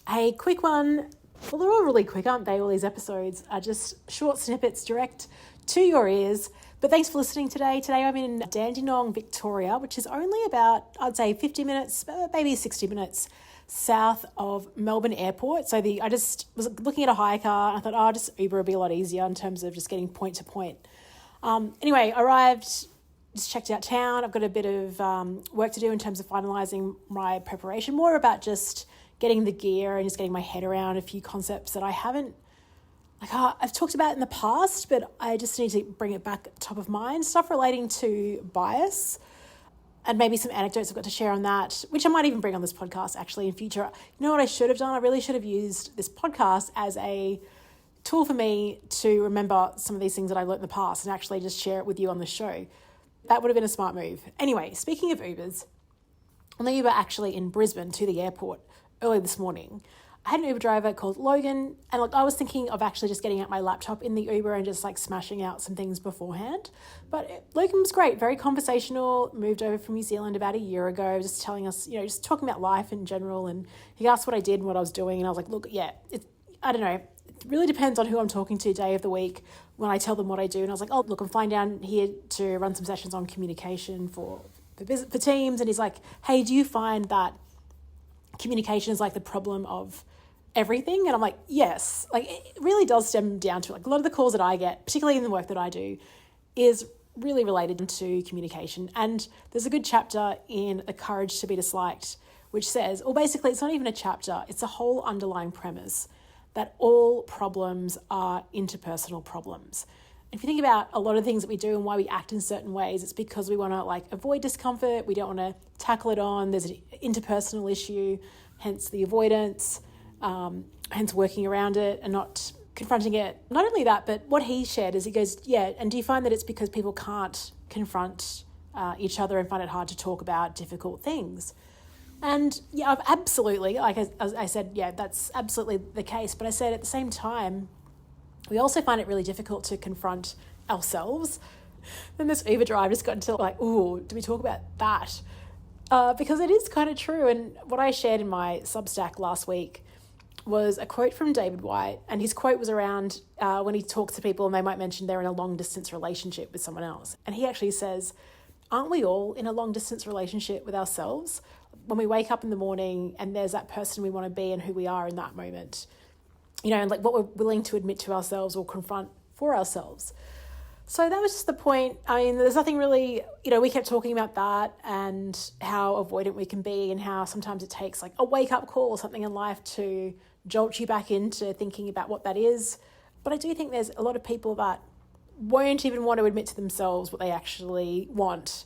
A quick one. Well, they're all really quick, aren't they? All these episodes are just short snippets direct to your ears. But thanks for listening today. Today I'm in Dandenong, Victoria, which is only about, I'd say 50 minutes, maybe 60 minutes south of Melbourne Airport. So I just was looking at a hire car and I thought, just Uber would be a lot easier in terms of just getting point to point. Anyway, arrived, just checked out town. I've got a bit of work to do in terms of finalising my preparation, more about just getting the gear and just getting my head around a few concepts that I haven't, I've talked about in the past, but I just need to bring it back top of mind. Stuff relating to bias and maybe some anecdotes I've got to share on that, which I might even bring on this podcast actually in future. You know what I should have done? I really should have used this podcast as a tool for me to remember some of these things that I learned in the past and actually just share it with you on the show. That would have been a smart move. Anyway, speaking of Ubers, on the Uber actually in Brisbane to the airport early this morning, I had an Uber driver called Logan, and I was thinking of actually just getting out my laptop in the Uber and just smashing out some things beforehand. But Logan was great, very conversational, moved over from New Zealand about a year ago, just telling us, just talking about life in general. And he asked what I did and what I was doing. And I was like, look, I don't know. It really depends on who I'm talking to day of the week when I tell them what I do. And I was like, oh, look, I'm flying down here to run some sessions on communication for teams. And he's like, hey, do you find that communication is the problem of everything? And I'm like, yes. It really does stem down to a lot of the calls that I get, particularly in the work that I do, is really related to communication. And there's a good chapter in The Courage to be Disliked, which says, or basically it's not even a chapter, it's a whole underlying premise that all problems are interpersonal problems. If you think about a lot of things that we do and why we act in certain ways, it's because we want to avoid discomfort, we don't want to tackle it on, there's an interpersonal issue, hence the avoidance, hence working around it and not confronting it. Not only that, but what he shared is he goes, and do you find that it's because people can't confront each other and find it hard to talk about difficult things? And I've absolutely, as I said, that's absolutely the case. But I said at the same time, we also find it really difficult to confront ourselves. Then this Uber driver just got into do we talk about that? Because it is kind of true. And what I shared in my Substack last week was a quote from David Whyte. And his quote was around when he talks to people and they might mention they're in a long distance relationship with someone else. And he actually says, aren't we all in a long distance relationship with ourselves? When we wake up in the morning and there's that person we want to be and who we are in that moment, and what we're willing to admit to ourselves or confront for ourselves. So that was just the point. I mean, there's nothing really, we kept talking about that and how avoidant we can be and how sometimes it takes a wake up call or something in life to jolt you back into thinking about what that is. But I do think there's a lot of people that won't even want to admit to themselves what they actually want.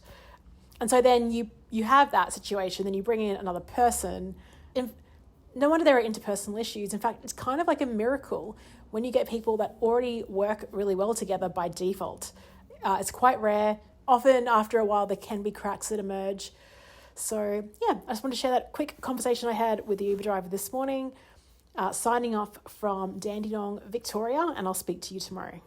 And so then you have that situation, then you bring in another person. And no wonder there are interpersonal issues. In fact, it's kind of like a miracle when you get people that already work really well together by default. It's quite rare. Often after a while, there can be cracks that emerge. So I just wanted to share that quick conversation I had with the Uber driver this morning. Signing off from Dandenong, Victoria, and I'll speak to you tomorrow.